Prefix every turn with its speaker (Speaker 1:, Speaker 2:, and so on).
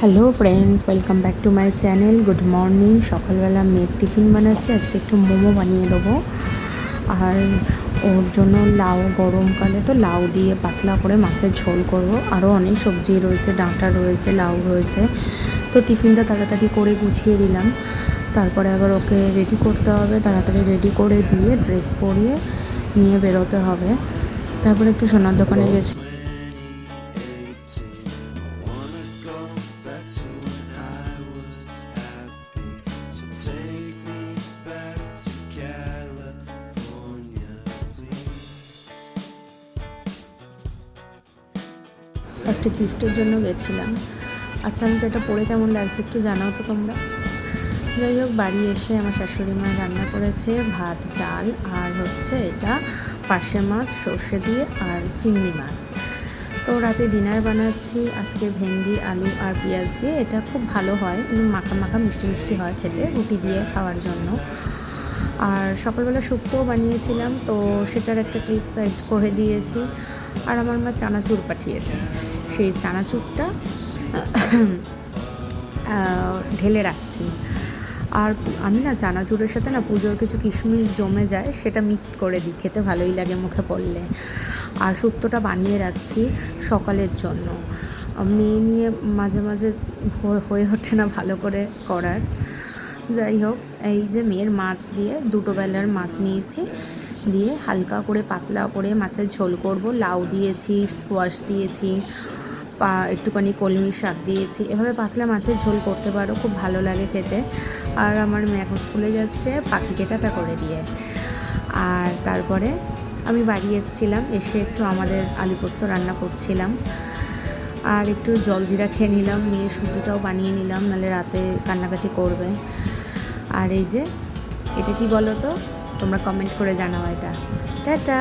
Speaker 1: Hello friends, welcome back to my channel. Good morning. সকালবেলা মেয়ের tiffin বানাচ্ছি। আজকে একটু মোমো বানিয়ে দেবো, আর ওর জন্য লাউ, গরমকালে তো লাউ দিয়ে পাতলা করে মাছের ঝোল করব। আরও অনেক সবজি রয়েছে, ডাঁটা রয়েছে, লাউ রয়েছে। তো টিফিনটা তাড়াতাড়ি করে গুছিয়ে দিলাম। তারপরে আবার ওকে রেডি করতে হবে, তাড়াতাড়ি রেডি করে দিয়ে ড্রেস পরিয়ে নিয়ে বেরোতে হবে। তারপরে একটু সোনার দোকানে গেছি। একটা গিফটের জন্য গেছিলাম। আচ্ছা, আমাকে এটা পরে কেমন লাগছে একটু জানাও তো তোমরা। যাই হোক, বাড়ি এসে আমার শাশুড়ি মা রান্না করেছে ভাত, ডাল, আর হচ্ছে এটা পার্শে মাছ সর্ষে দিয়ে, আর চিংড়ি মাছ। তো রাতে ডিনার বানাচ্ছি আজকে ভেন্ডি, আলু আর পেঁয়াজ দিয়ে। এটা খুব ভালো হয়, মাখা মাখা মিষ্টি মিষ্টি হয় খেতে, রুটি দিয়ে খাওয়ার জন্য। আর সকালবেলা শুক্তোও বানিয়েছিলাম, তো সেটার একটা ক্লিপ সাইড করে দিয়েছি। আর আমার মা চানাচুর পাঠিয়েছে, সেই চানাচুরটা ঢেলে রাখছি। আর আমি না চানাচুরের সাথে না পুজোর কিছু কিশমিশ জমে যায়, সেটা মিক্সড করে দিই, খেতে ভালোই লাগে মুখে পড়লে। আর শুক্তোটা বানিয়ে রাখছি সকালের জন্য। মেয়ে নিয়ে মাঝে মাঝে হয়ে ওঠে না ভালো করে করার। যাই হোক, এই যে মেয়ের মাছ দিয়ে দুটো বেলার মাছ নিয়েছি, দিয়ে হালকা করে পাতলা করে মাছের ঝোল করব। লাউ দিয়েছি, স্কোয়াশ দিয়েছি, একটুখানি কলমি শাক দিয়েছি। এভাবে পাতলা মাছের ঝোল করতে পারো, খুব ভালো লাগে খেতে। আর আমার মেয়ে এখন স্কুলে যাচ্ছে পাখিকে টাটা করে দিয়ে। আর তারপরে আমি বাড়ি এসেছিলাম, এসে একটু আমাদের আলু পোস্ত রান্না করছিলাম, আর একটু জলজিরা খেয়ে নিলাম। মেয়ে সুজিটাও বানিয়ে নিলাম, নাহলে রাতে কান্নাকাটি করবে। আর এই যে এটা কি বলো তো, তোমরা কমেন্ট করে জানাও এটা। টাটা।